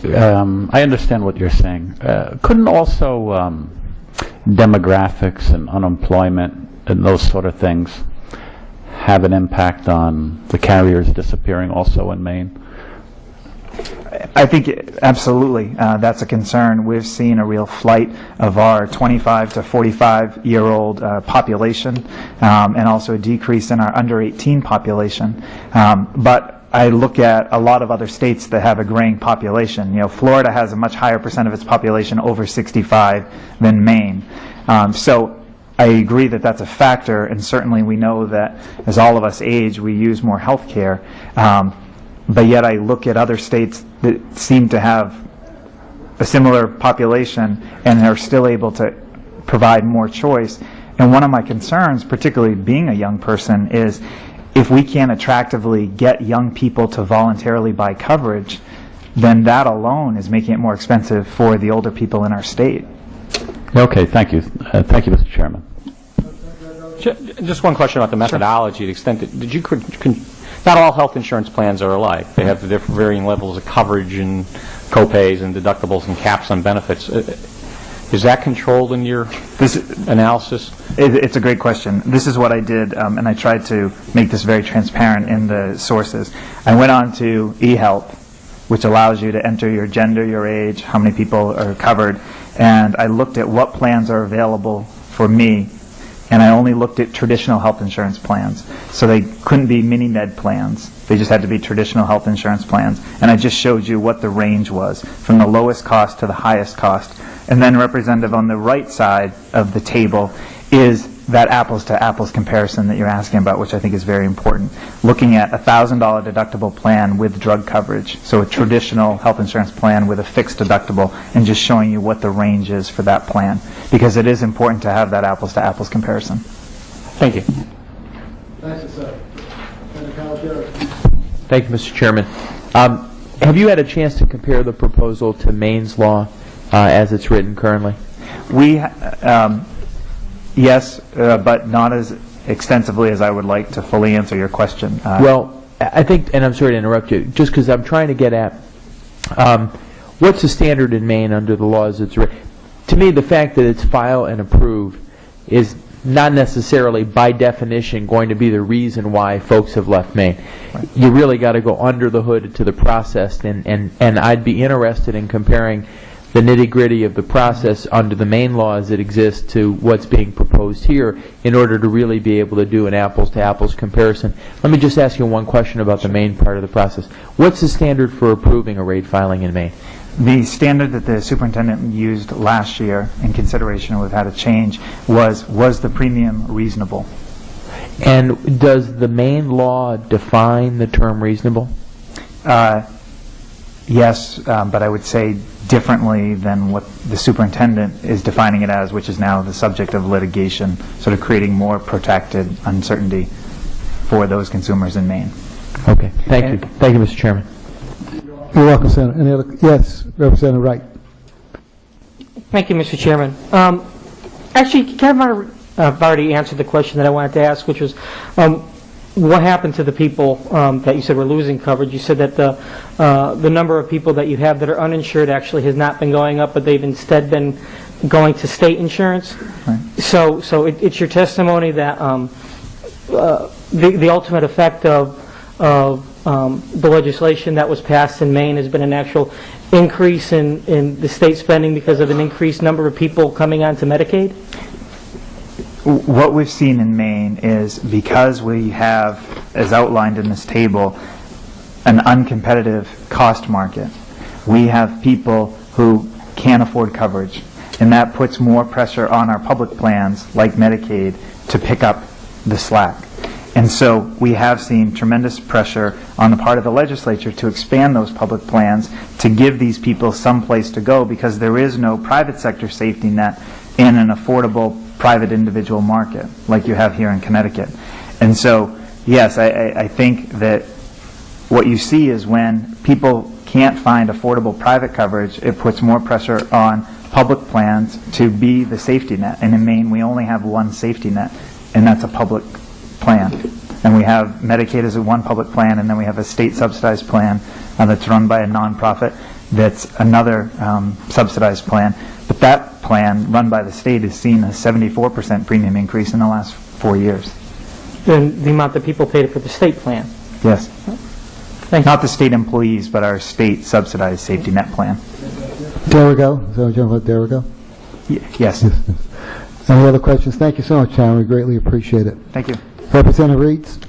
I understand what you're saying. Couldn't also demographics and unemployment and those sort of things have an impact on the carriers disappearing also in Maine? I think absolutely that's a concern. We've seen a real flight of our 25 to 45-year-old population, and also a decrease in our under 18 population. But I look at a lot of other states that have a graying population. You know, Florida has a much higher percent of its population over 65 than Maine. So I agree that that's a factor, and certainly we know that as all of us age, we use more health care. But yet I look at other states that seem to have a similar population and are still able to provide more choice. And one of my concerns, particularly being a young person, is if we can't attractively get young people to voluntarily buy coverage, then that alone is making it more expensive for the older people in our state. Okay, thank you. Thank you, Mr. Chairman. Just one question about the methodology. To the extent that not all health insurance plans are alike. They have the different varying levels of coverage and copays and deductibles and caps on benefits. Is that controlled in your analysis? It's a great question. This is what I did, and I tried to make this very transparent in the sources. I went on to eHealth, which allows you to enter your gender, your age, how many people are covered, and I looked at what plans are available for me, and I only looked at traditional health insurance plans. So they couldn't be mini-med plans. They just had to be traditional health insurance plans. And I just showed you what the range was, from the lowest cost to the highest cost. And then representative on the right side of the table is that apples-to-apples comparison that you're asking about, which I think is very important. Looking at a $1,000 deductible plan with drug coverage, so a traditional health insurance plan with a fixed deductible, and just showing you what the range is for that plan, because it is important to have that apples-to-apples comparison. Thank you. Thank you, sir. Senator Calabria. Thank you, Mr. Chairman. Have you had a chance to compare the proposal to Maine's law as it's written currently? We yes, but not as extensively as I would like to fully answer your question. Well, I think, and I'm sorry to interrupt you, just because I'm trying to get at what's the standard in Maine under the laws that's written. To me, the fact that it's file and approved is not necessarily by definition going to be the reason why folks have left Maine. Right. You really got to go under the hood to the process, and I'd be interested in comparing the nitty-gritty of the process under the Maine laws that exist to what's being proposed here in order to really be able to do an apples-to-apples comparison. Let me just ask you one question about the Maine part of the process. What's the standard for approving a rate filing in Maine? The standard that the superintendent used last year in consideration we've had a change was the premium reasonable? And does the Maine law define the term reasonable? Yes, but I would say differently than what the superintendent is defining it as, which is now the subject of litigation, sort of creating more protracted uncertainty for those consumers in Maine. Okay, thank you. Thank you, Mr. Chairman. You're welcome, Senator. Any other? Yes, Representative Wright. Thank you, Mr. Chairman. Actually, Kevin already answered the question that I wanted to ask, which was what happened to the people that you said were losing coverage. You said that the number of people that you have that are uninsured actually has not been going up, but they've instead been going to state insurance. Right. So it's your testimony that the ultimate effect of the legislation that was passed in Maine has been an actual increase in the state spending because of an increased number of people coming onto Medicaid? What we've seen in Maine is because we have, as outlined in this table, an uncompetitive cost market, we have people who can't afford coverage, and that puts more pressure on our public plans like Medicaid to pick up the slack. And so we have seen tremendous pressure on the part of the legislature to expand those public plans to give these people some place to go, because there is no private sector safety net in an affordable private individual market like you have here in Connecticut. And so, yes, I think that what you see is when people can't find affordable private coverage, it puts more pressure on public plans to be the safety net. And in Maine, we only have one safety net, and that's a public plan. And we have Medicaid as one public plan, and then we have a state subsidized plan that's run by a nonprofit. that's another subsidized plan. But that plan, run by the state, has seen a 74% premium increase in the last 4 years. Than the amount that people paid for the state plan. Yes. Thank you. Not the state employees, but our state subsidized safety net plan. Derigo, is that what you're talking about, Derigo? Yes. Any other questions? Thank you so much, Chairman, we greatly appreciate it. Thank you. Representative Reeds?